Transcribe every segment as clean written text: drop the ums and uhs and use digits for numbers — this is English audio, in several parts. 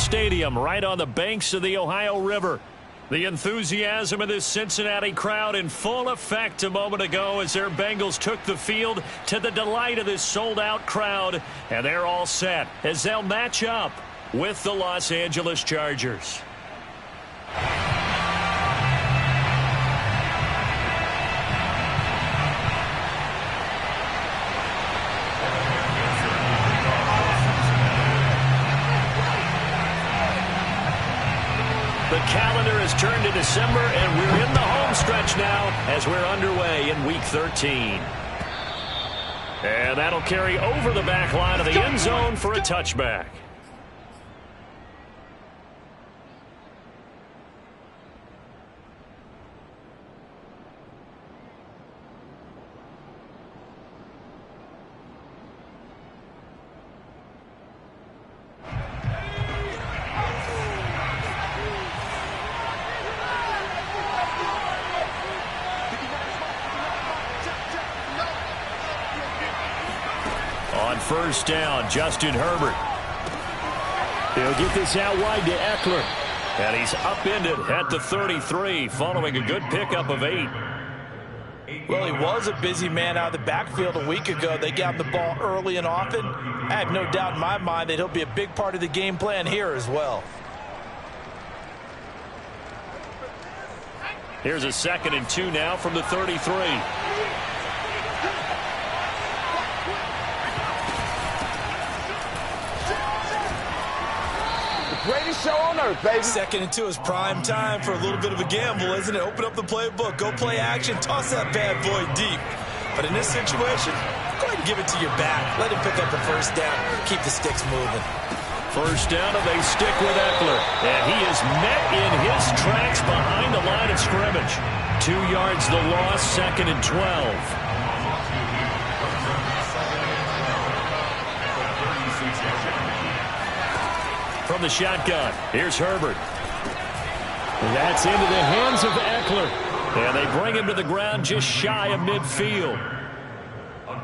Stadium right on the banks of the Ohio River. The enthusiasm of this Cincinnati crowd in full effect a moment ago as their Bengals took the field to the delight of this sold-out crowd. And they're all set as they'll match up with the Los Angeles Chargers. The calendar has turned to December, and we're in the home stretch now as we're underway in Week 13. And that'll carry over the back line of the end zone for a touchback. First down, Justin Herbert. He'll get this out wide to Eckler. And he's upended at the 33 following a good pickup of 8. Well, he was a busy man out of the backfield a week ago. They got him the ball early and often. I have no doubt in my mind that he'll be a big part of the game plan here as well. Here's a 2nd and 2 now from the 33. Greatest show on earth, baby. 2nd and 2 is prime time for a little bit of a gamble, isn't it? Open up the playbook, go play action, toss that bad boy deep. But in this situation, go ahead and give it to your back. Let him pick up the first down. Keep the sticks moving. First down, and they stick with Eckler. And he is met in his tracks behind the line of scrimmage. 2 yards the loss, 2nd and 12. From the shotgun, here's Herbert. That's into the hands of Eckler. And they bring him to the ground just shy of midfield.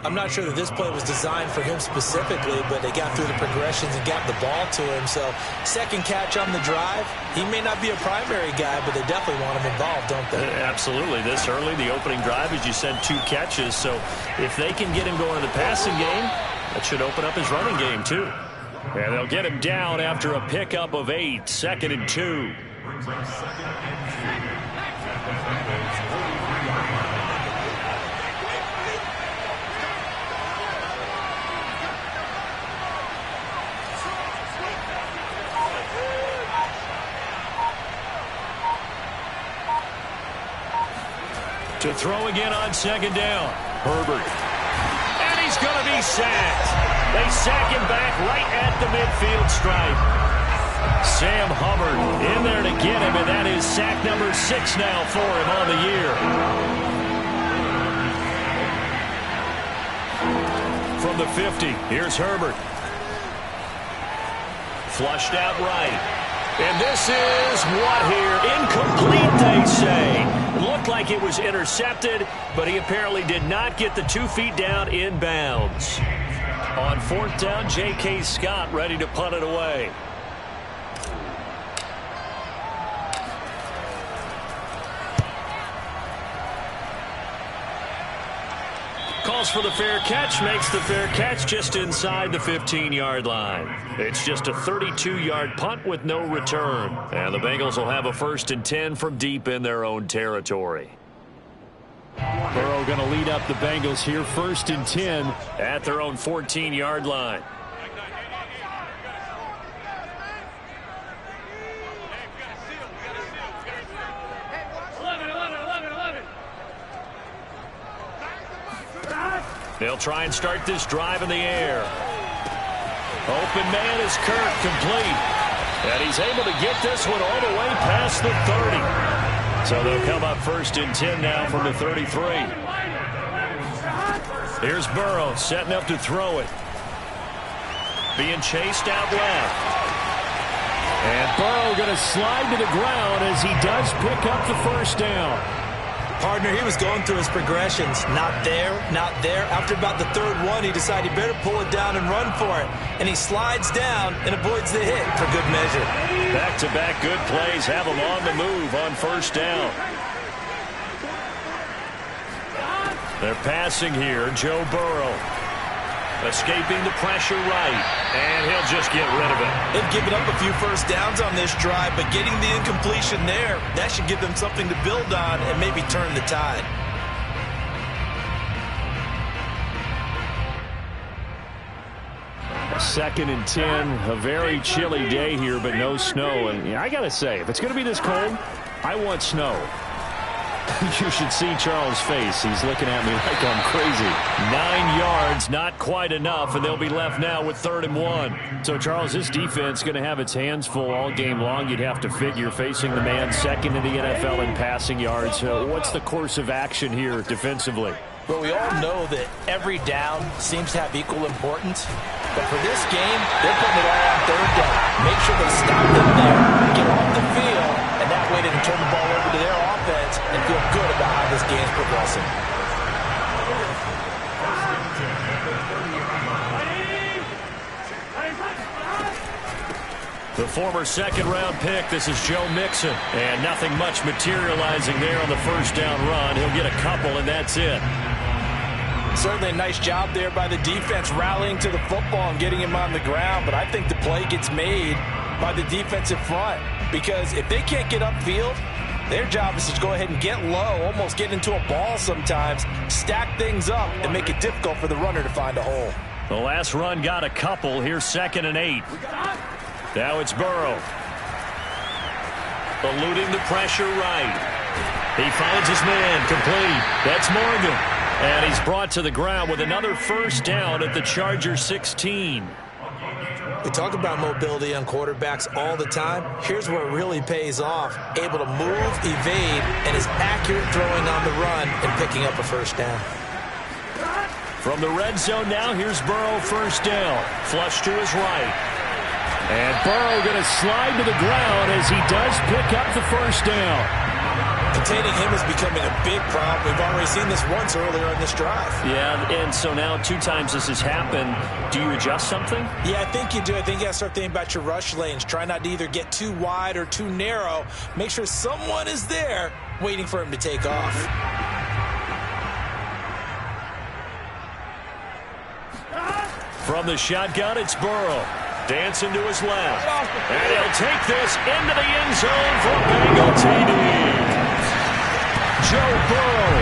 I'm not sure that this play was designed for him specifically, but they got through the progressions and got the ball to him. So, second catch on the drive. He may not be a primary guy, but they definitely want him involved, don't they? Absolutely. This early, the opening drive, as you said, 2 catches. So, if they can get him going in the passing game, that should open up his running game, too. And they'll get him down after a pickup of 8, 2nd and 2. To throw again on 2nd down. Herbert. And he's going to be sacked. They sack him back right at the midfield stripe. Sam Hubbard in there to get him, and that is sack number 6 now for him on the year. From the 50, here's Herbert. Flushed out right. And this is what here? Incomplete, they say. It looked like it was intercepted, but he apparently did not get the 2 feet down in bounds. On 4th down, J.K. Scott ready to punt it away. Calls for the fair catch, makes the fair catch just inside the 15-yard line. It's just a 32-yard punt with no return. And the Bengals will have a 1st and 10 from deep in their own territory. Burrow going to lead up the Bengals here, 1st and 10 at their own 14-yard line. They'll try and start this drive in the air. Open man is Kirk, complete. And he's able to get this one all the way past the 30. So they'll come up 1st and 10 now from the 33. Here's Burrow setting up to throw it. Being chased out left. And Burrow going to slide to the ground as he does pick up the 1st down. Partner, he was going through his progressions. Not there, not there. After about the third one, he decided he better pull it down and run for it. And he slides down and avoids the hit for good measure. Back-to-back good plays have him on the move on first down. They're passing here. Joe Burrow escaping the pressure right, and he'll just get rid of it. They've given up a few first downs on this drive, but getting the incompletion there, that should give them something to build on and maybe turn the tide. Second and 10, a very chilly day here, but no snow. And I got to say, if it's going to be this cold, I want snow. You should see Charles' face. He's looking at me like I'm crazy. 9 yards, not quite enough, and they'll be left now with 3rd and 1. So, Charles, this defense is going to have its hands full all game long. You'd have to figure, facing the man second in the NFL in passing yards. What's the course of action here defensively? Well, we all know that every down seems to have equal importance. But for this game, they're putting it all on 3rd down. Make sure they stop them there, get off the field, and that way they can turn the ball over to their offense and feel good about how this game's progressing. The former second-round pick, this is Joe Mixon. And nothing much materializing there on the first down run. He'll get a couple, and that's it. Certainly a nice job there by the defense rallying to the football and getting him on the ground. But I think the play gets made by the defensive front. Because if they can't get upfield, their job is to go ahead and get low, almost get into a ball sometimes, stack things up, and make it difficult for the runner to find a hole. The last run got a couple. Here's 2nd and 8. Now it's Burrow. Eluding the pressure right. He finds his man complete. That's Morgan. And he's brought to the ground with another first down at the Chargers 16. We talk about mobility on quarterbacks all the time. Here's where it really pays off. Able to move, evade, and is accurate throwing on the run and picking up a first down. From the red zone now, here's Burrow first down. Flush to his right. And Burrow going to slide to the ground as he does pick up the first down. Containing him is becoming a big problem. We've already seen this once earlier in this drive. Yeah, and so now 2 times this has happened. Do you adjust something? Yeah, I think you do. I think you got to start thinking about your rush lanes. Try not to either get too wide or too narrow. Make sure someone is there waiting for him to take off. From the shotgun, it's Burrow. Dancing to his left. And he'll take this into the end zone for Bengal TD. Joe Burrow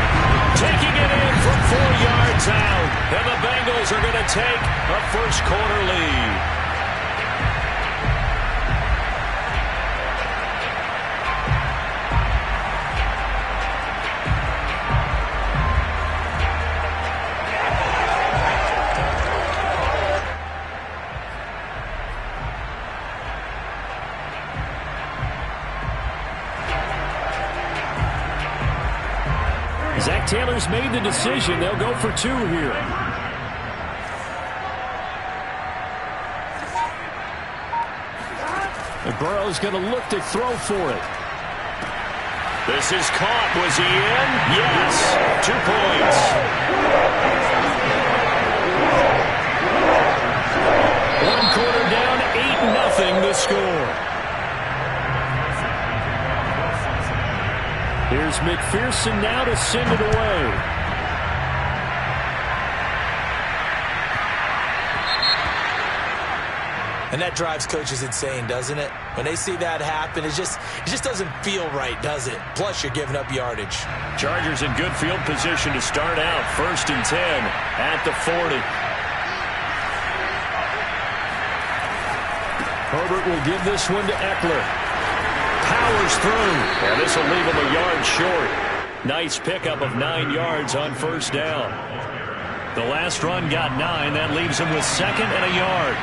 taking it in from 4 yards out. And the Bengals are going to take a first-quarter lead. Zach Taylor's made the decision. They'll go for 2 here. And Burrow's going to look to throw for it. This is caught. Was he in? Yes. 2 points. One quarter down, 8-0 the score. Here's McPherson now to send it away. And that drives coaches insane, doesn't it? When they see that happen, it just doesn't feel right, does it? Plus, you're giving up yardage. Chargers in good field position to start out. 1st and 10 at the 40. Herbert will give this one to Eckler. Powers through. And this will leave him a yard short. Nice pickup of 9 yards on first down. The last run got 9. That leaves him with 2nd and a yard.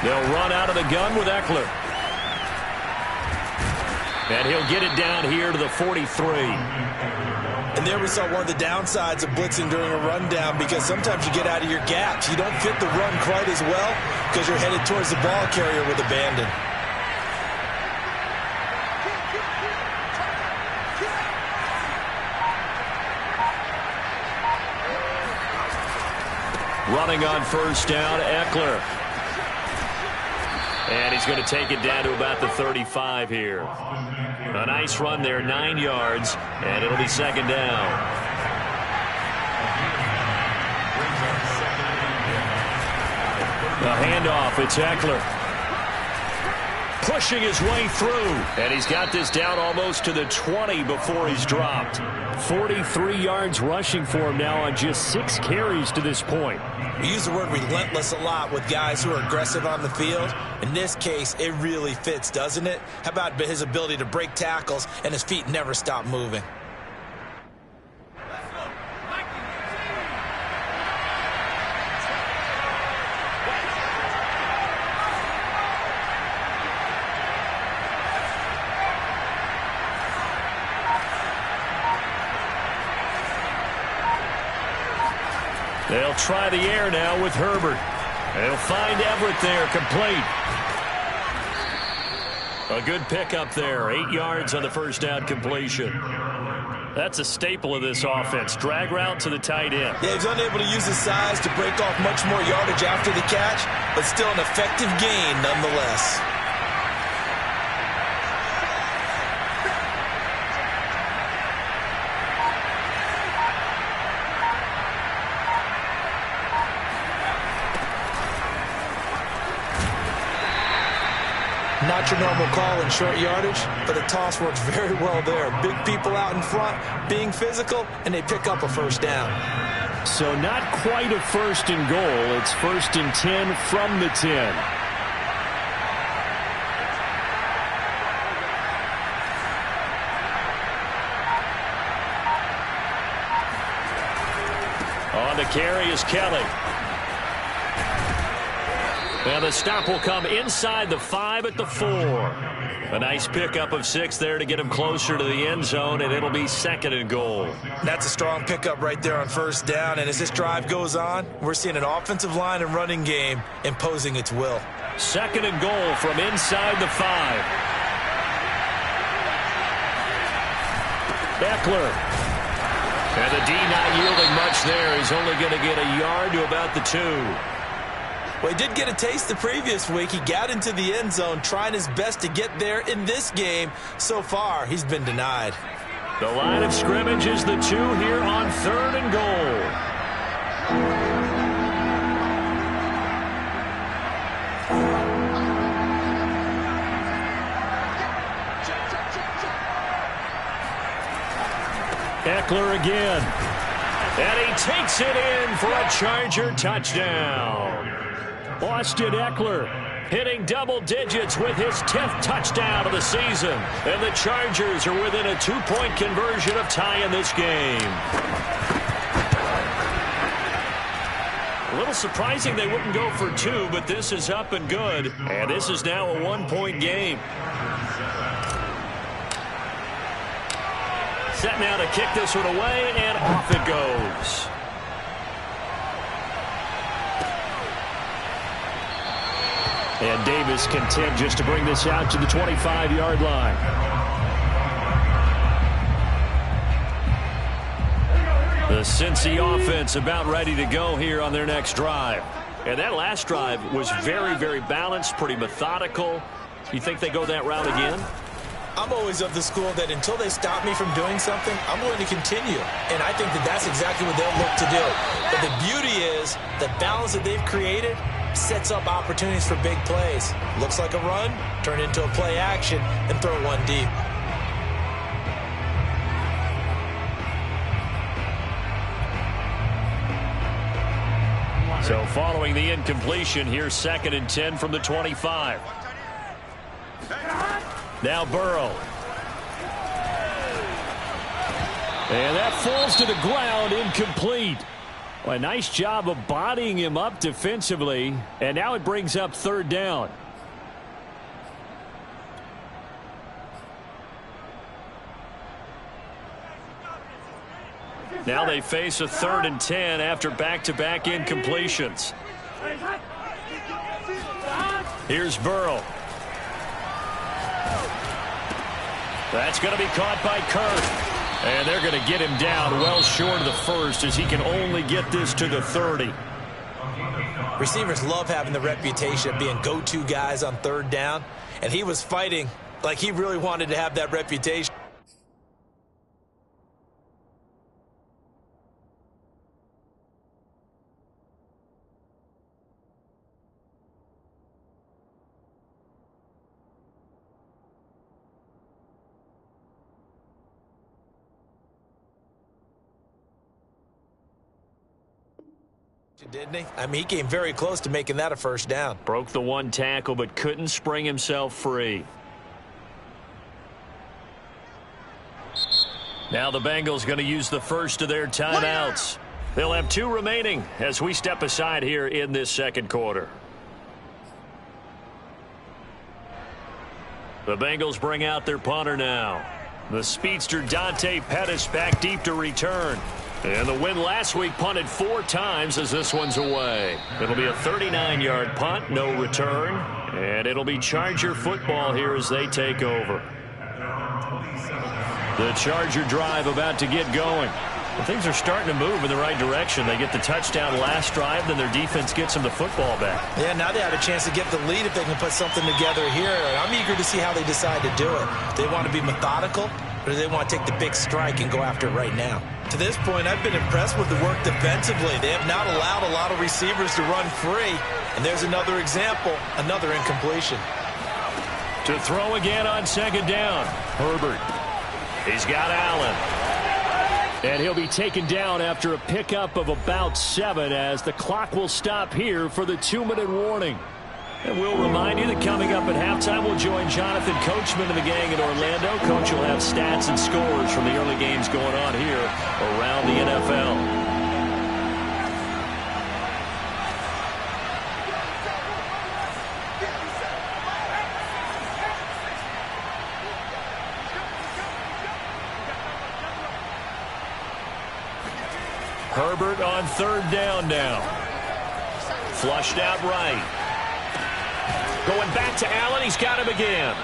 They'll run out of the gun with Eckler. And he'll get it down here to the 43. And there we saw one of the downsides of blitzing during a rundown, because sometimes you get out of your gaps. You don't fit the run quite as well because you're headed towards the ball carrier with abandon. Running on first down, Eckler. And he's going to take it down to about the 35 here. A nice run there, 9 yards, and it'll be second down. A handoff, it's Eckler. Pushing his way through, and he's got this down almost to the 20 before he's dropped. 43 yards rushing for him now on just 6 carries to this point. We use the word relentless a lot with guys who are aggressive on the field. In this case, it really fits, doesn't it? How about his ability to break tackles and his feet never stop moving? They'll try the air now with Herbert. They'll find Everett there, complete. A good pickup there, 8 yards on the first down completion. That's a staple of this offense. Drag route to the tight end. Yeah, he's unable to use his size to break off much more yardage after the catch, but still an effective gain nonetheless. Not your normal call in short yardage, but the toss works very well there. Big people out in front, being physical, and they pick up a first down. So not quite a first and goal. It's first and 10 from the 10. On the carry is Kelly. And the stop will come inside the 5 at the 4. A nice pickup of 6 there to get him closer to the end zone, and it'll be second and goal. That's a strong pickup right there on first down, and as this drive goes on, we're seeing an offensive line and running game imposing its will. Second and goal from inside the 5. Eckler. And the D not yielding much there. He's only going to get a yard to about the 2. Well, he did get a taste the previous week. He got into the end zone trying his best to get there in this game. So far, he's been denied. The line of scrimmage is the 2 here on third and goal. Eckler again. And he takes it in for a Charger touchdown. Austin Eckler hitting double digits with his 10th touchdown of the season. And the Chargers are within a 2-point conversion of tying this game. A little surprising they wouldn't go for 2, but this is up and good. And this is now a 1-point game. Set now to kick this one away, and off it goes. And Davis content just to bring this out to the 25-yard line. The Cincy offense about ready to go here on their next drive. And that last drive was very, very balanced, pretty methodical. You think they go that route again? I'm always of the school that until they stop me from doing something, I'm going to continue. And I think that that's exactly what they'll look to do. But the beauty is the balance that they've created sets up opportunities for big plays. Looks like a run, turn into a play action, and throw one deep. So following the incompletion, here's second and 10 from the 25. Now Burrow. And that falls to the ground, incomplete. Well, a nice job of bodying him up defensively. And now it brings up third down. Now they face a 3rd and 10 after back-to-back incompletions. Here's Burrow. That's going to be caught by Kirk. And they're going to get him down well short of the first as he can only get this to the 30. Receivers love having the reputation of being go-to guys on 3rd down, and he was fighting like he really wanted to have that reputation. Didn't he? I mean, he came very close to making that a 1st down. Broke the 1 tackle, but couldn't spring himself free. Now the Bengals going to use the first of their timeouts. They'll have 2 remaining as we step aside here in this 2nd quarter. The Bengals bring out their punter now. The speedster Dante Pettis back deep to return. And the win last week punted 4 times as this one's away. It'll be a 39-yard punt, no return. And it'll be Charger football here as they take over. The Charger drive about to get going. Well, things are starting to move in the right direction. They get the touchdown last drive, then their defense gets them the football back. Yeah, now they have a chance to get the lead if they can put something together here. I'm eager to see how they decide to do it. Do they want to be methodical, or do they want to take the big strike and go after it right now? To this point, I've been impressed with the work defensively. They have not allowed a lot of receivers to run free. And there's another example, another incompletion. To throw again on 2nd down. Herbert. He's got Allen. And he'll be taken down after a pickup of about 7 as the clock will stop here for the 2-minute warning. And we'll remind you that coming up at halftime, we'll join Jonathan Coachman and the gang in Orlando. Coach will have stats and scores from the early games going on here around the NFL. Herbert on 3rd down now. Flushed out right. Going back to Allen. He's got him again.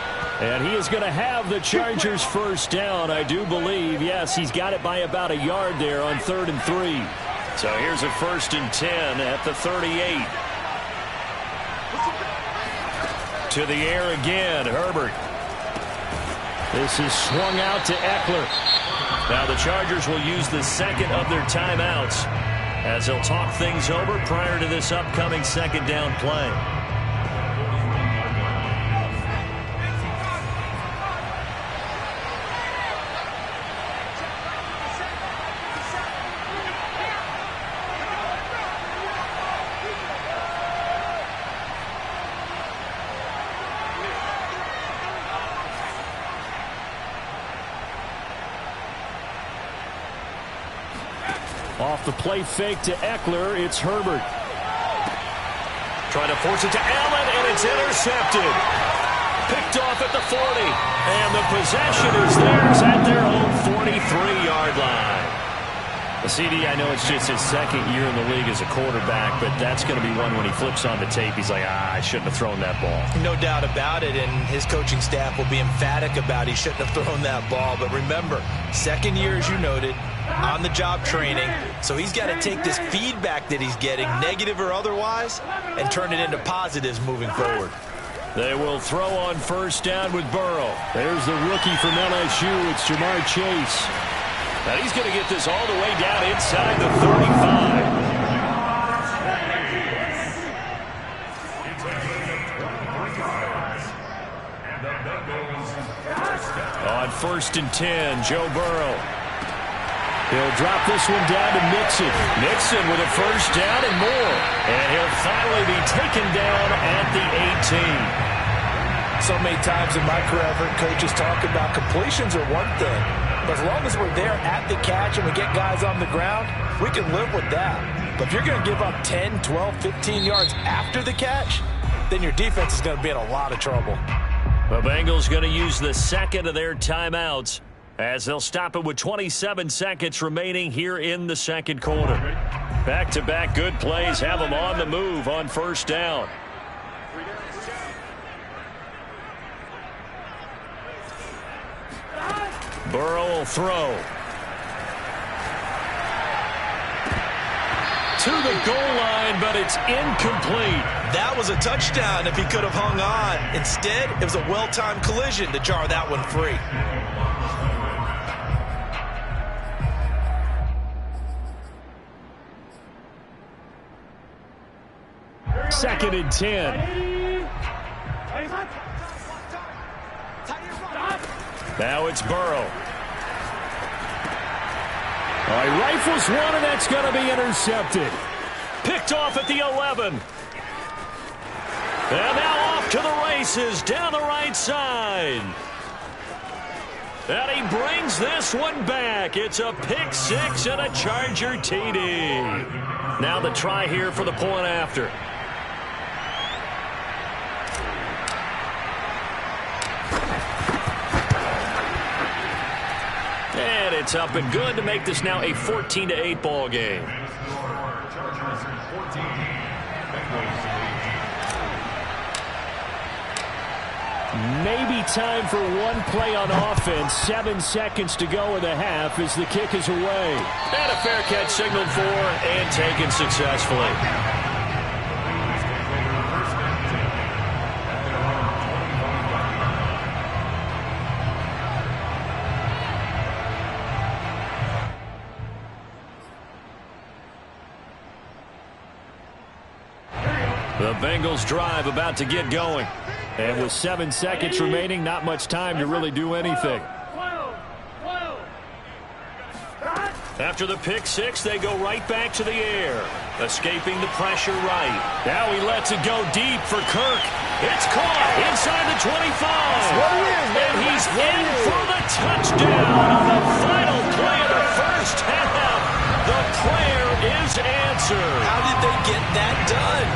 And he is going to have the Chargers 1st down, I do believe. Yes, he's got it by about a yard there on 3rd and 3. So here's a 1st and 10 at the 38. To the air again, Herbert. This is swung out to Eckler. Now the Chargers will use the 2nd of their timeouts as they'll talk things over prior to this upcoming 2nd down play. Off the play fake to Eckler, it's Herbert. Trying to force it to Allen, and it's intercepted. Picked off at the 40. And the possession is theirs at their own 43-yard line. The CD, I know it's just his 2nd year in the league as a quarterback, but that's going to be one when he flips on the tape. He's like, I shouldn't have thrown that ball. No doubt about it, and his coaching staff will be emphatic about he shouldn't have thrown that ball. But remember, 2nd year, as you noted, on-the-job training, so he's got to take this feedback that he's getting, negative or otherwise, and turn it into positives moving forward. They will throw on 1st down with Burrow. There's the rookie from LSU. It's Jamar Chase. Now he's going to get this all the way down inside the 35. On 1st and 10, Joe Burrow. He'll drop this one down to Mixon. Mixon with a 1st down and more. And he'll finally be taken down at the 18. So many times in my career, I've heard coaches talk about completions are one thing. But as long as we're there at the catch and we get guys on the ground, we can live with that. But if you're going to give up 10, 12, 15 yards after the catch, then your defense is going to be in a lot of trouble. The Bengals going to use the 2nd of their timeouts as they'll stop it with 27 seconds remaining here in the second quarter. Back-to-back good plays have them on the move on first down. Burrow will throw. To the goal line, but it's incomplete. That was a touchdown if he could have hung on. Instead, it was a well-timed collision to jar that one free. Second and 10. Now it's Burrow. All right, rifles one, and that's going to be intercepted. Picked off at the 11. And now off to the races down the right side. And he brings this one back. It's a pick six and a Charger TD. Now the try here for the point after. And it's up and good to make this now a 14-8 ball game. Maybe time for one play on offense. 7 seconds to go in the half as the kick is away. And a fair catch signaled for and taken successfully. The Bengals drive about to get going. And with 7 seconds remaining, not much time to really do anything. After the pick six, they go right back to the air. Escaping the pressure right. Now he lets it go deep for Kirk. It's caught inside the 25. And he's in for the touchdown on the final play of the first half. The prayer is answered. How did they get that done?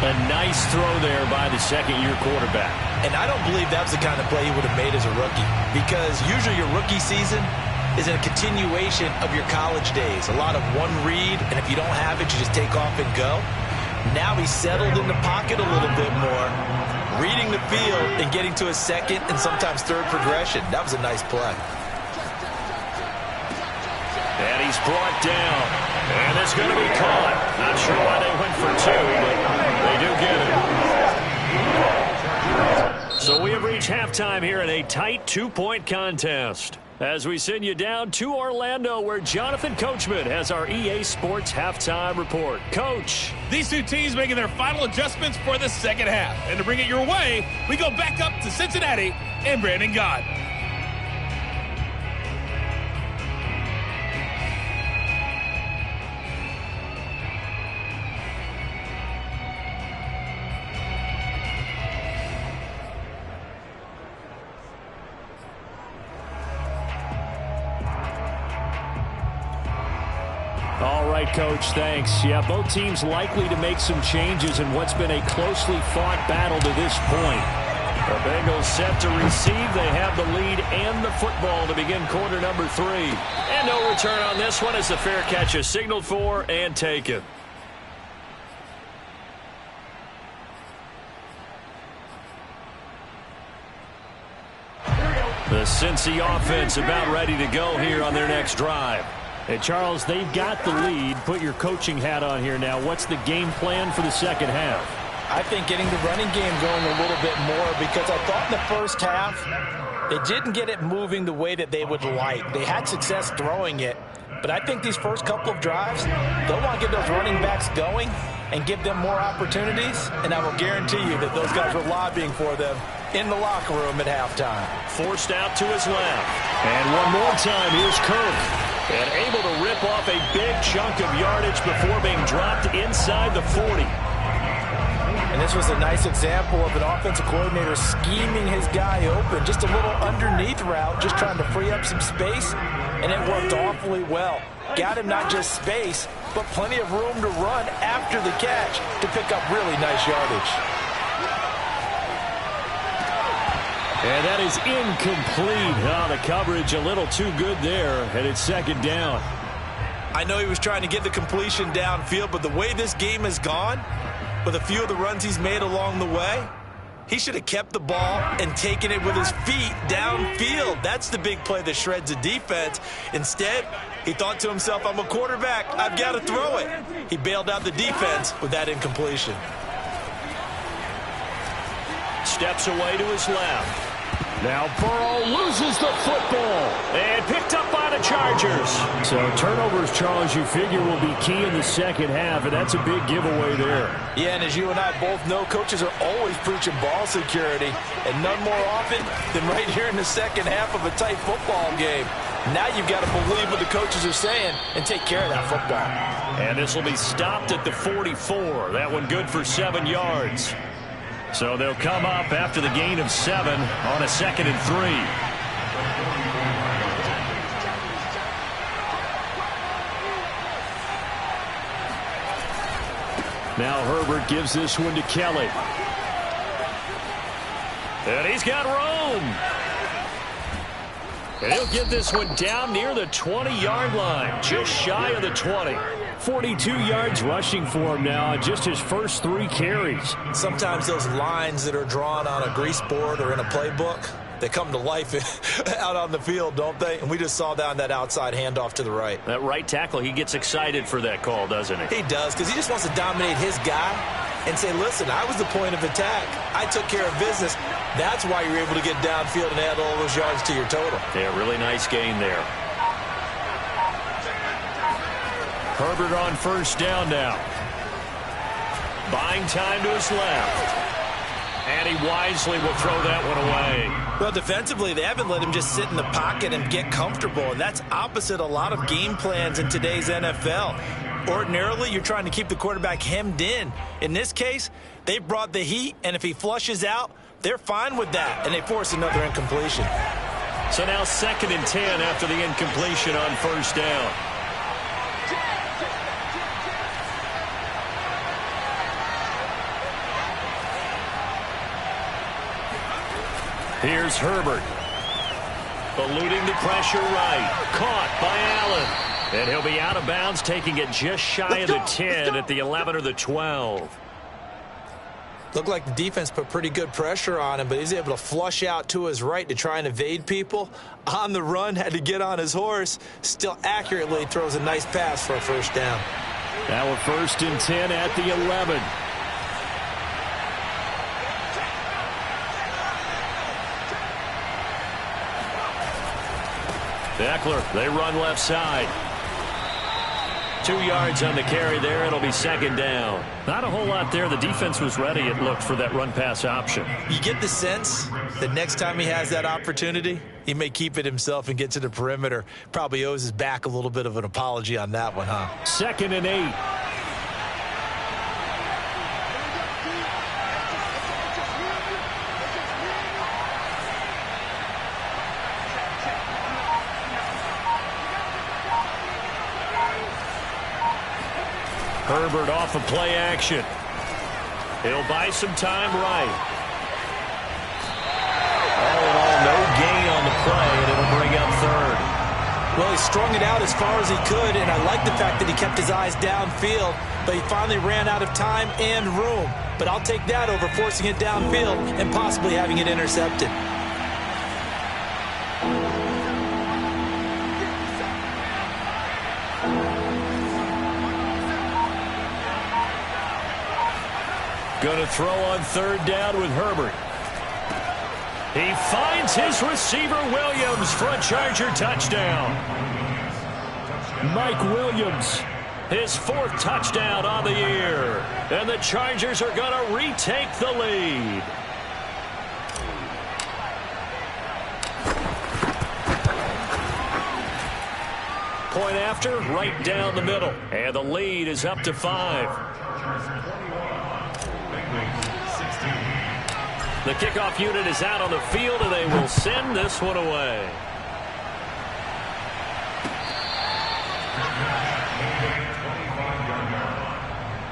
A nice throw there by the second-year quarterback. And I don't believe that was the kind of play he would have made as a rookie, because usually your rookie season is a continuation of your college days. A lot of one read, and if you don't have it, you just take off and go. Now he's settled in the pocket a little bit more, reading the field and getting to a second and sometimes third progression. That was a nice play. And he's brought down. And it's going to be caught. Not sure why they went for two, but they do get it. So we have reached halftime here in a tight 2-point contest. As we send you down to Orlando, where Jonathan Coachman has our EA Sports halftime report. Coach. These two teams making their final adjustments for the second half. And to bring it your way, we go back up to Cincinnati and Brandon Gott. All right, Coach, thanks. Yeah, both teams likely to make some changes in what's been a closely fought battle to this point. The Bengals set to receive. They have the lead and the football to begin quarter number 3. And no return on this one as the fair catch is signaled for and taken. The Cincy offense about ready to go here on their next drive. And, Charles, they've got the lead. Put your coaching hat on here now. What's the game plan for the second half? I think getting the running game going a little bit more, because I thought in the first half they didn't get it moving the way that they would like. They had success throwing it, but I think these first couple of drives, they'll want to get those running backs going and give them more opportunities, and I will guarantee you that those guys were lobbying for them in the locker room at halftime. Forced out to his left. And one more time, here's Kirk. And able to rip off a big chunk of yardage before being dropped inside the 40. And this was a nice example of an offensive coordinator scheming his guy open. Just a little underneath route, just trying to free up some space, and it worked awfully well. Got him not just space, but plenty of room to run after the catch to pick up really nice yardage. And that is incomplete. Oh, the coverage a little too good there, and it's second down. I know he was trying to get the completion downfield, but the way this game has gone, with a few of the runs he's made along the way, he should have kept the ball and taken it with his feet downfield. That's the big play that shreds the defense. Instead, he thought to himself, I'm a quarterback. I've got to throw it. He bailed out the defense with that incompletion. Steps away to his left. Now Burrow loses the football and picked up by the Chargers. So turnovers, Charles, you figure will be key in the second half, and that's a big giveaway there. Yeah, and as you and I both know, coaches are always preaching ball security, and none more often than right here in the second half of a tight football game. Now you've got to believe what the coaches are saying and take care of that football. And this will be stopped at the 44. That one good for 7 yards. So they'll come up after the gain of 7 on a 2nd and 3. Now Herbert gives this one to Kelly. And he's got room. And he'll get this one down near the 20-yard line, just shy of the 20. 42 yards rushing for him now, just his first 3 carries. Sometimes those lines that are drawn on a grease board or in a playbook, they come to life out on the field, don't they? And we just saw that on that outside handoff to the right. That right tackle, he gets excited for that call, doesn't he? He does, because he just wants to dominate his guy and say, listen, I was the point of attack. I took care of business. That's why you're able to get downfield and add all those yards to your total. Yeah, really nice gain there. Herbert on first down now. Buying time to his left. And he wisely will throw that one away. Well, defensively, they haven't let him just sit in the pocket and get comfortable, and that's opposite a lot of game plans in today's NFL. Ordinarily, you're trying to keep the quarterback hemmed in. In this case, they brought the heat, and if he flushes out, they're fine with that, and they force another incompletion. So now 2nd and 10 after the incompletion on first down. Here's Herbert. Eluding the pressure right. Caught by Allen. And he'll be out of bounds, taking it just shy of the 10 at the 11 or the 12. Looked like the defense put pretty good pressure on him, but he's able to flush out to his right to try and evade people. On the run, had to get on his horse. Still accurately throws a nice pass for a first down. Now a 1st and 10 at the 11. Eckler, they run left side. 2 yards on the carry there. It'll be 2nd down. Not a whole lot there. The defense was ready, it looked, for that run-pass option. You get the sense that next time he has that opportunity, he may keep it himself and get to the perimeter. Probably owes his back a little bit of an apology on that one, huh? 2nd and 8. Herbert off of play action. He'll buy some time right. All in all, no gain on the play, and it'll bring up 3rd. Well, he strung it out as far as he could, and I like the fact that he kept his eyes downfield, but he finally ran out of time and room. But I'll take that over forcing it downfield and possibly having it intercepted. Going to throw on 3rd down with Herbert. He finds his receiver, Williams, for a Charger touchdown. Mike Williams, his 4th touchdown on the year. And the Chargers are going to retake the lead. Point after, right down the middle. And the lead is up to 5. The kickoff unit is out on the field, and they will send this one away.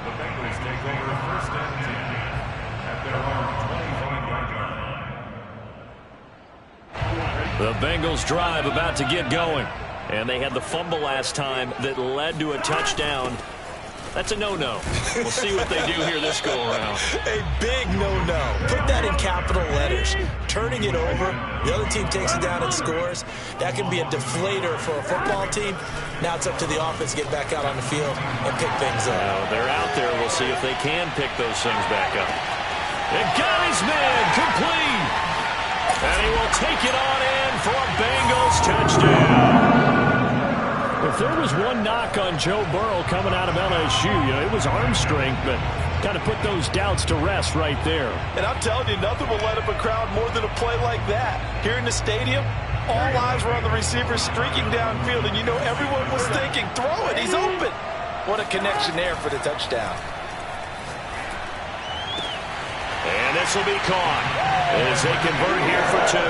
The Bengals take over 1st and 10 at their own 25-yard line. Bengals drive about to get going. And they had the fumble last time that led to a touchdown. That's a no-no. We'll see what they do here this go-around. A big no-no. Put that in capital letters. Turning it over, the other team takes it down and scores. That can be a deflator for a football team. Now it's up to the offense to get back out on the field and pick things up. Well, they're out there. We'll see if they can pick those things back up. And got his man complete. And he will take it on in for a Bengals touchdown. If there was one knock on Joe Burrow coming out of LSU, it was arm strength, but kind of put those doubts to rest right there. And I'm telling you, nothing will light up a crowd more than a play like that. Here in the stadium, all eyes were on the receiver streaking downfield, and everyone was thinking, throw it, he's open. What a connection there for the touchdown. And this will be caught as they convert here for 2.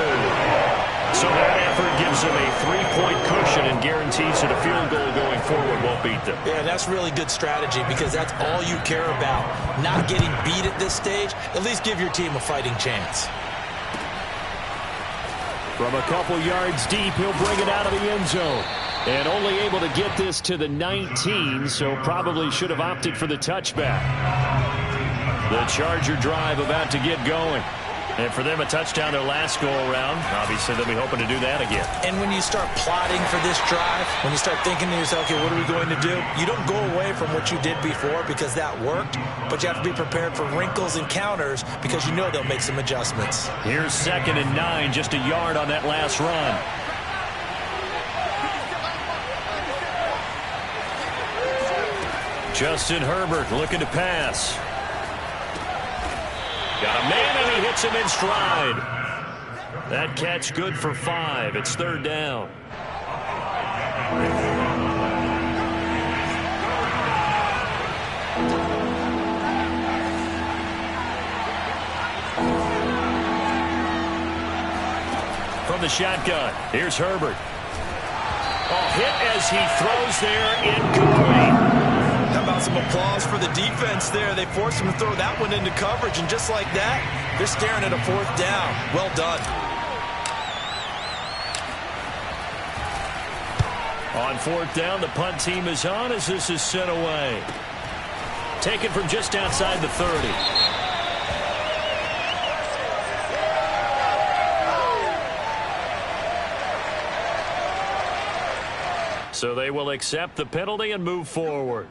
So that effort gives them a 3-point cushion and guarantees that a field goal going forward won't beat them. Yeah, that's really good strategy because that's all you care about. Not getting beat at this stage. At least give your team a fighting chance. From a couple yards deep, he'll bring it out of the end zone. And only able to get this to the 19, so probably should have opted for the touchback. The Charger drive about to get going. And for them, a touchdown their last go-around. Obviously, they'll be hoping to do that again. And when you start plotting for this drive, when you start thinking to yourself, okay, what are we going to do? You don't go away from what you did before because that worked, but you have to be prepared for wrinkles and counters because they'll make some adjustments. Here's 2nd and 9, just a yard on that last run. Justin Herbert looking to pass. Got a man, and he hits him in stride. That catch good for 5. It's 3rd down. From the shotgun, here's Herbert. Hit as he throws there, incomplete. How about some applause for the defense there? They forced him to throw that one into coverage, and just like that, they're staring at a 4th down. Well done. On 4th down, the punt team is on as this is sent away. Taken from just outside the 30. So they will accept the penalty and move forward.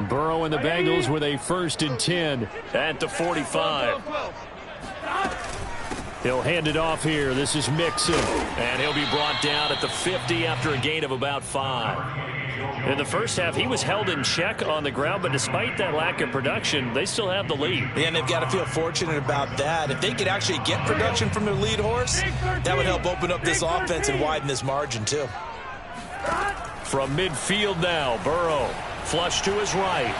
Burrow and the Bengals with a 1st and 10 at the 45. He'll hand it off here. This is Mixon. And he'll be brought down at the 50 after a gain of about 5. In the first half, he was held in check on the ground, but despite that lack of production, they still have the lead. Yeah, and they've got to feel fortunate about that. If they could actually get production from their lead horse, that would help open up this offense and widen this margin, too. From midfield now, Burrow. Flush to his right.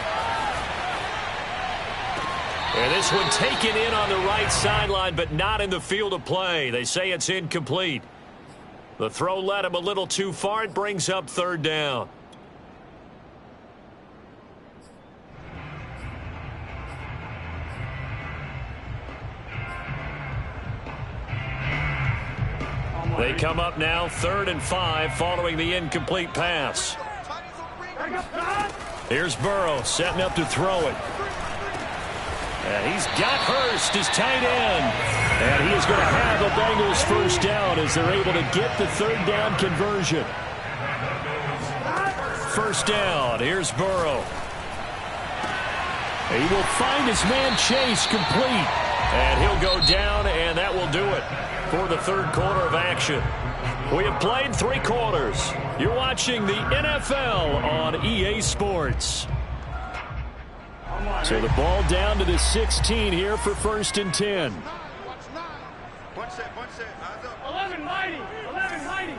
And this one taken in on the right sideline, but not in the field of play. They say it's incomplete. The throw led him a little too far. It brings up 3rd down. They come up now 3rd and 5 following the incomplete pass. Here's Burrow setting up to throw it. And he's got Hurst, his tight end. And he is going to have a Bengals 1st down as they're able to get the 3rd down conversion. 1st down. Here's Burrow. He will find his man Chase complete. And he'll go down, and that will do it for the 3rd quarter of action. We have played 3 quarters. You're watching the NFL on EA Sports. So the ball down to the 16 here for 1st and 10. 11 mighty. 11 mighty.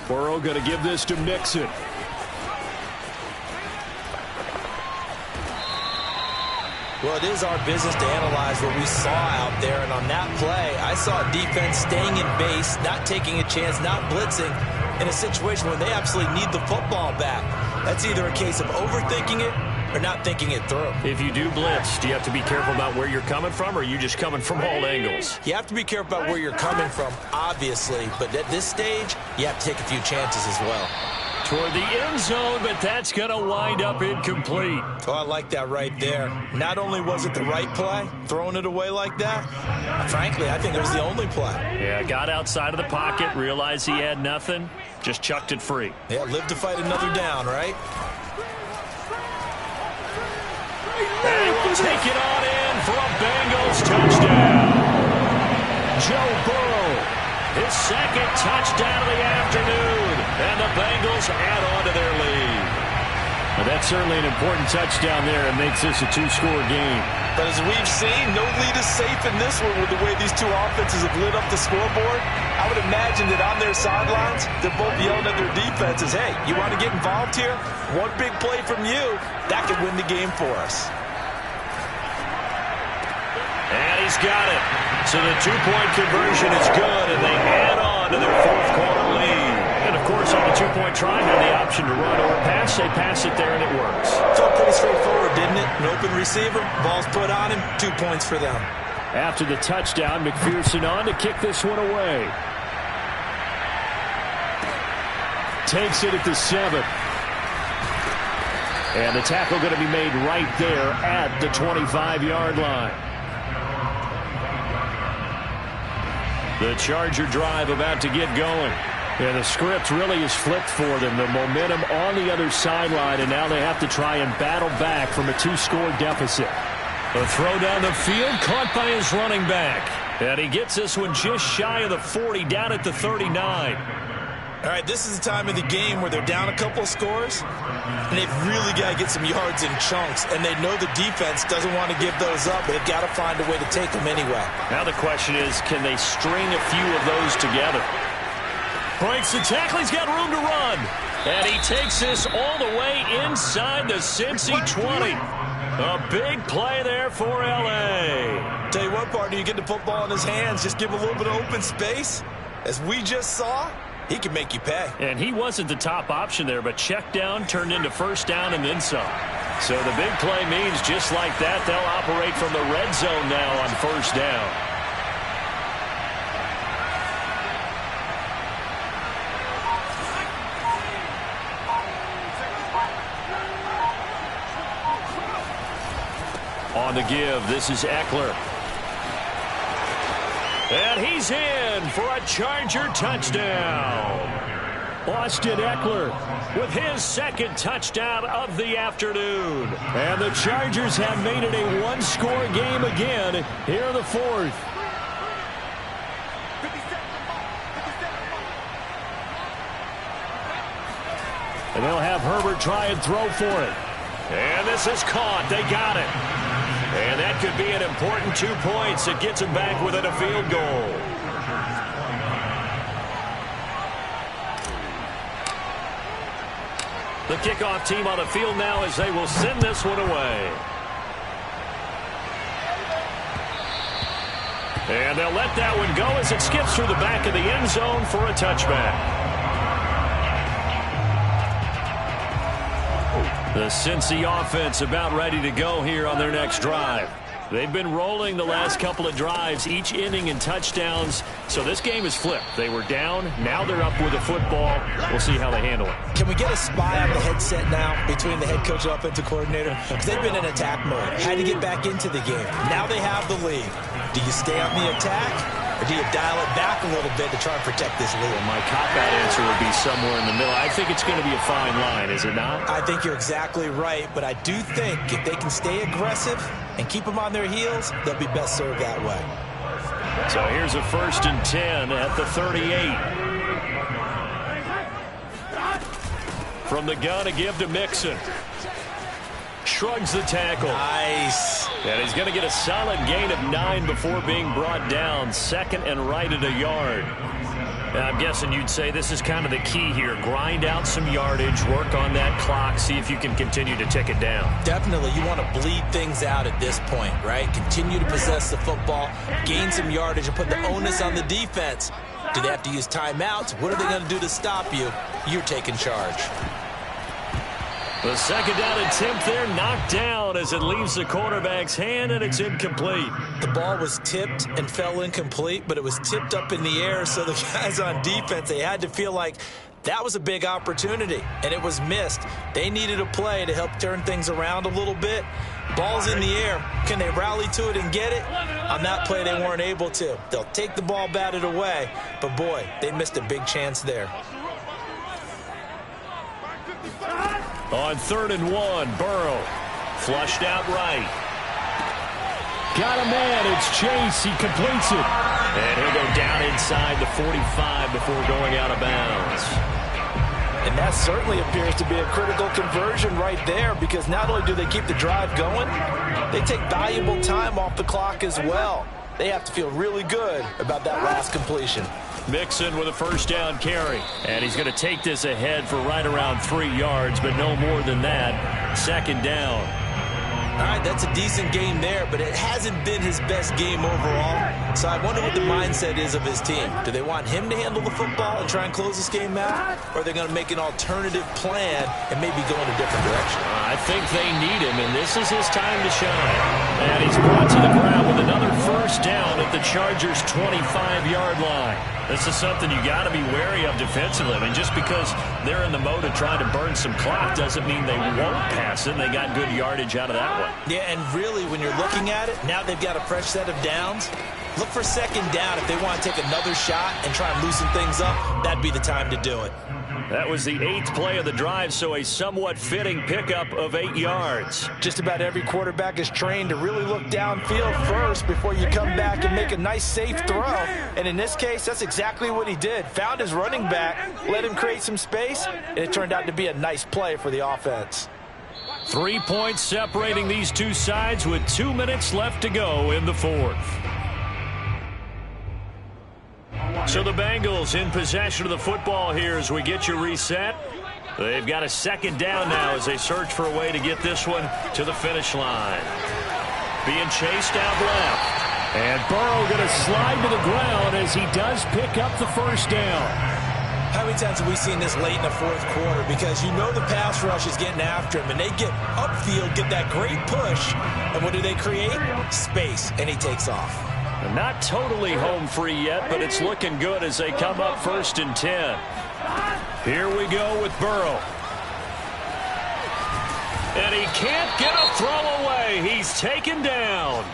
Burrow going to give this to Mixon. Well, it is our business to analyze what we saw out there, and on that play, I saw a defense staying in base, not taking a chance, not blitzing, in a situation where they absolutely need the football back. That's either a case of overthinking it or not thinking it through. If you do blitz, do you have to be careful about where you're coming from, or are you just coming from all angles? You have to be careful about where you're coming from, obviously, but at this stage, you have to take a few chances as well. Toward the end zone, but that's going to wind up incomplete. Oh, I like that right there. Not only was it the right play, throwing it away like that, frankly, I think it was the only play. Yeah, got outside of the pocket, realized he had nothing, just chucked it free. Yeah, live to fight another down, right? And he will take it on in for a Bengals touchdown. Joe Burrow, his 2nd touchdown of the afternoon, and the Bengals add on to their lead. Well, that's certainly an important touchdown there. It makes this a 2-score game. But as we've seen, no lead is safe in this one with the way these two offenses have lit up the scoreboard. I would imagine that on their sidelines, they're both yelling at their defenses, hey, you want to get involved here? One big play from you, that could win the game for us. And he's got it. So the 2-point conversion is good, and they add on to their 4th quarter lead. And, of course, on the 2-point try, had the option to run or pass. They pass it there, and it works. Felt pretty straightforward, didn't it? An open receiver, ball's put on him, 2 points for them. After the touchdown, McPherson on to kick this one away. Takes it at the 7. And the tackle going to be made right there at the 25-yard line. The Charger drive about to get going. Yeah, the script really is flipped for them. The momentum on the other sideline, and now they have to try and battle back from a 2-score deficit. A throw down the field, caught by his running back. And he gets this one just shy of the 40, down at the 39. All right, this is the time of the game where they're down a couple of scores, and they've really got to get some yards in chunks, and they know the defense doesn't want to give those up, but they've got to find a way to take them anyway. Now the question is, can they string a few of those together? Breaks the tackle, he's got room to run, and he takes this all the way inside the Cincy 20. A big play there for L.A. Tell you what, partner, you get the football in his hands, just give him a little bit of open space. As we just saw, he can make you pay. And he wasn't the top option there, but check down turned into 1st down and then some. So the big play means just like that, they'll operate from the red zone now on 1st down. On the give, this is Eckler. And he's in for a Charger touchdown. Austin Eckler with his 2nd touchdown of the afternoon. And the Chargers have made it a 1-score game again here in the 4th. And they'll have Herbert try and throw for it. And this is caught. They got it. And that could be an important 2 points. It gets him back within a field goal. The kickoff team on the field now as they will send this one away. And they'll let that one go as it skips through the back of the end zone for a touchback. The Cincy offense about ready to go here on their next drive. They've been rolling the last couple of drives, each inning in touchdowns. So this game is flipped. They were down. Now they're up with the football. We'll see how they handle it. Can we get a spy on the headset now between the head coach and offensive coordinator? Because they've been in attack mode. Had to get back into the game. Now they have the lead. Do you stay on the attack? Or do you dial it back a little bit to try and protect this lead? Well, my cop-out answer would be somewhere in the middle. I think it's going to be a fine line, is it not? I think you're exactly right, but I do think if they can stay aggressive and keep them on their heels, they'll be best served that way. So here's a 1st and 10 at the 38. From the gun, a give to Mixon. Shrugs the tackle. Nice. And he's going to get a solid gain of 9 before being brought down. 2nd and right at a yard. Now, I'm guessing you'd say this is kind of the key here. Grind out some yardage, work on that clock, see if you can continue to tick it down. Definitely, you want to bleed things out at this point, right? Continue to possess the football, gain some yardage, and put the onus on the defense. Do they have to use timeouts? What are they going to do to stop you? You're taking charge. The 2nd down attempt there knocked down as it leaves the quarterback's hand, and it's incomplete. The ball was tipped and fell incomplete, but it was tipped up in the air, so the guys on defense, they had to feel like that was a big opportunity, and it was missed. They needed a play to help turn things around a little bit. Ball's in the air. Can they rally to it and get it? On that play, they weren't able to. They'll take the ball batted away, but boy, they missed a big chance there. On 3rd and 1, Burrow flushed out right. Got a man, it's Chase, he completes it. And he'll go down inside the 45 before going out of bounds. And that certainly appears to be a critical conversion right there, because not only do they keep the drive going, they take valuable time off the clock as well. They have to feel really good about that last completion. Mixon with a 1st down carry. And he's going to take this ahead for right around 3 yards, but no more than that. 2nd down. All right, that's a decent game there, but it hasn't been his best game overall. So I wonder what the mindset is of his team. Do they want him to handle the football and try and close this game out? Or are they going to make an alternative plan and maybe go in a different direction? I think they need him, and this is his time to shine. And he's brought to the ground with another 1st down at the Chargers' 25-yard line. This is something you got to be wary of defensively. I mean, just because they're in the mode of trying to burn some clock doesn't mean they won't pass it. They got good yardage out of that one. Yeah, and really, when you're looking at it, now they've got a fresh set of downs. Look for 2nd down. If they want to take another shot and try and loosen things up, that'd be the time to do it. That was the 8th play of the drive, so a somewhat fitting pickup of 8 yards. Just about every quarterback is trained to really look downfield first before you come back and make a nice, safe throw. And in this case, that's exactly what he did. Found his running back, let him create some space, and it turned out to be a nice play for the offense. 3 points separating these two sides with 2 minutes left to go in the 4th. So the Bengals in possession of the football here as we get you reset. They've got a 2nd down now as they search for a way to get this one to the finish line. Being chased out left. And Burrow going to slide to the ground as he does pick up the 1st down. How many times have we seen this late in the 4th quarter? Because you know the pass rush is getting after him, and they get upfield, get that great push, and what do they create? Space, and he takes off. Not totally home free yet, but it's looking good as they come up 1st and 10. Here we go with Burrow. And he can't get a throw away. He's taken down.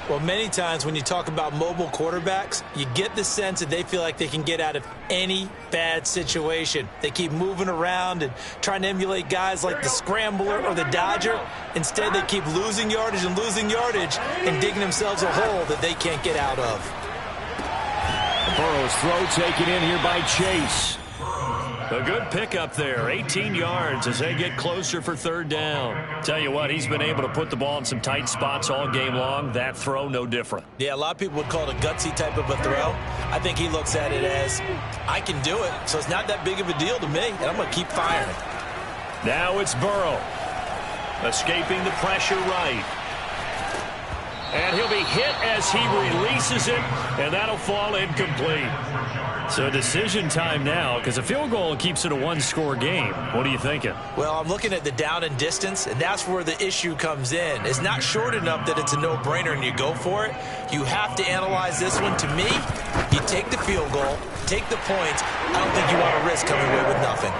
Well, many times when you talk about mobile quarterbacks, you get the sense that they feel like they can get out of any bad situation. They keep moving around and trying to emulate guys like the Scrambler or the Dodger. Instead, they keep losing yardage and digging themselves a hole that they can't get out of. Burrow's throw taken in here by Chase. A good pickup there, 18 yards as they get closer for 3rd down. Tell you what, he's been able to put the ball in some tight spots all game long. That throw, no different. Yeah, a lot of people would call it a gutsy type of a throw. I think he looks at it as, I can do it, so it's not that big of a deal to me, and I'm going to keep firing. Now it's Burrow, escaping the pressure right. And he'll be hit as he releases it, and that'll fall incomplete. So decision time now, because a field goal keeps it a 1-score game. What are you thinking? Well, I'm looking at the down and distance, and that's where the issue comes in. It's not short enough that it's a no-brainer and you go for it. You have to analyze this one. To me, you take the field goal, take the points. I don't think you want to risk coming away with nothing.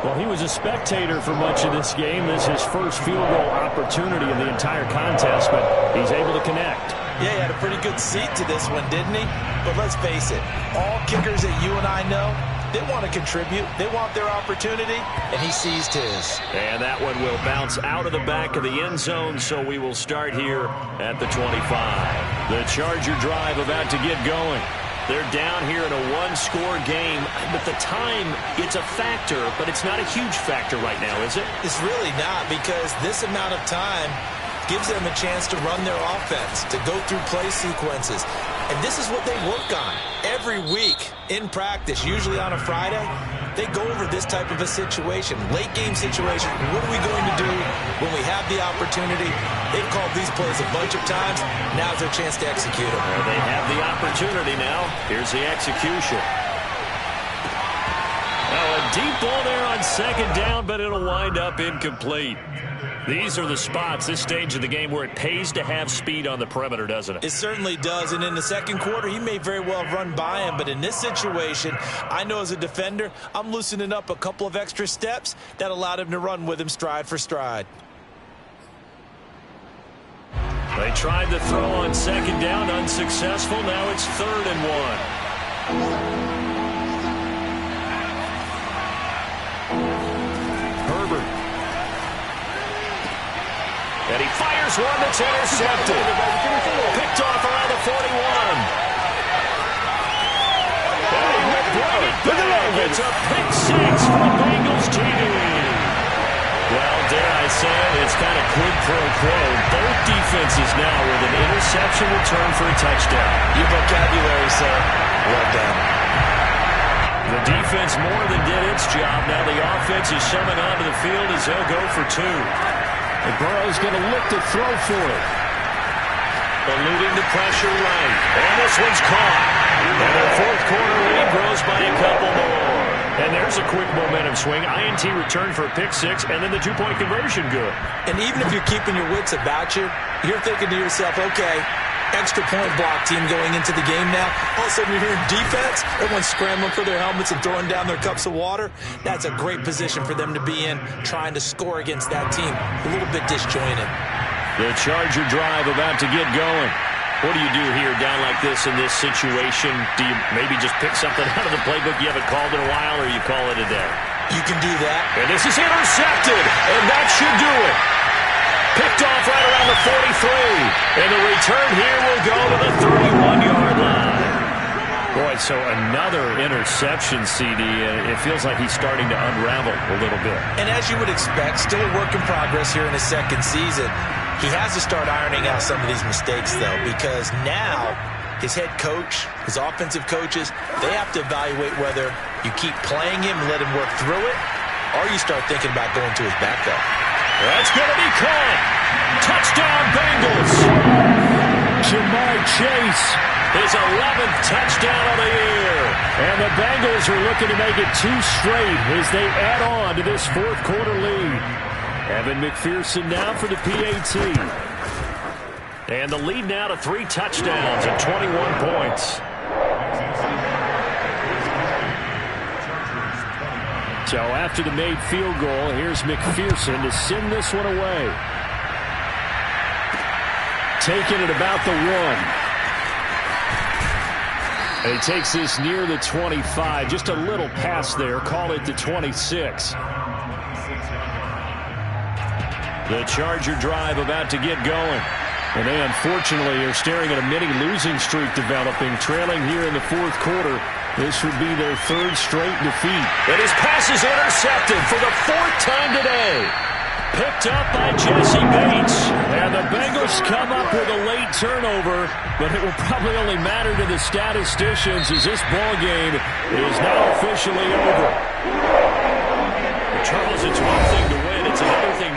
Well, he was a spectator for much of this game. This is his first field goal opportunity of the entire contest, but he's able to connect. Yeah, he had a pretty good seat to this one, didn't he? But let's face it, all kickers that you and I know, they want to contribute. They want their opportunity, and he seized his. And that one will bounce out of the back of the end zone, so we will start here at the 25. The Charger drive about to get going. They're down here in a one-score game, but the time, it's a factor, but it's not a huge factor right now, is it? It's really not, because this amount of time gives them a chance to run their offense, to go through play sequences. And this is what they work on every week in practice, usually on a Friday. They go over this type of a situation, late game situation. What are we going to do when we have the opportunity? They've called these plays a bunch of times. Now's their chance to execute them. Well, they have the opportunity now. Here's the execution. Now a deep ball there on second down, but it'll wind up incomplete. These are the spots, this stage of the game, where it pays to have speed on the perimeter, doesn't it? It certainly does, and in the second quarter, he may very well run by him, but in this situation, I know as a defender, I'm loosening up a couple of extra steps that allowed him to run with him stride for stride. They tried the throw on second down, unsuccessful. Now it's 3rd and 1. Herbert. And he fires one that's intercepted. Picked off around the 41. And he will bring it back. It's a pick six for Bengals TV. Well, dare I say it, it's kind of quid pro quo. Both defenses now with an interception return for a touchdown. Your vocabulary, sir. Well done. The defense more than did its job. Now the offense is coming onto the field as they'll go for 2. And Burrow's going to look to throw for it. Eluding the pressure right. And this one's caught. And the fourth quarter lead grows by a couple more. And there's a quick momentum swing. INT return for a pick six, and then the 2-point conversion good. And even if you're keeping your wits about you, you're thinking to yourself, okay, extra point block team going into the game now. All of a sudden you're hearing defense. Everyone's scrambling for their helmets and throwing down their cups of water. That's a great position for them to be in, trying to score against that team. A little bit disjointed. The Charger drive about to get going. What do you do here down like this in this situation? Do you maybe just pick something out of the playbook you haven't called in a while, or you call it a day? You can do that. And this is intercepted, and that should do it. Picked off right around the 43. And the return here will go to the 31-yard line. Boy, so another interception, CD. It feels like he's starting to unravel a little bit. And as you would expect, still a work in progress here in his second season. He has to start ironing out some of these mistakes, though, because now his head coach, his offensive coaches, they have to evaluate whether you keep playing him and let him work through it, or you start thinking about going to his backup. That's going to be caught. Touchdown, Bengals. Jamar Chase, his 11th touchdown of the year. And the Bengals are looking to make it 2 straight as they add on to this fourth quarter lead. Evan McPherson now for the PAT. And the lead now to 3 touchdowns and 21 points. So after the made field goal, here's McPherson to send this one away. Taking it about the 1. And he takes this near the 25. Just a little pass there. Call it the 26. The Charger drive about to get going. And they unfortunately are staring at a mini losing streak developing, trailing here in the fourth quarter. This would be their 3rd straight defeat. And his pass is intercepted for the 4th time today. Picked up by Jesse Bates. And the Bengals come up with a late turnover, but it will probably only matter to the statisticians as this ball game is now officially over. Charles, it's one thing to win. It's another thing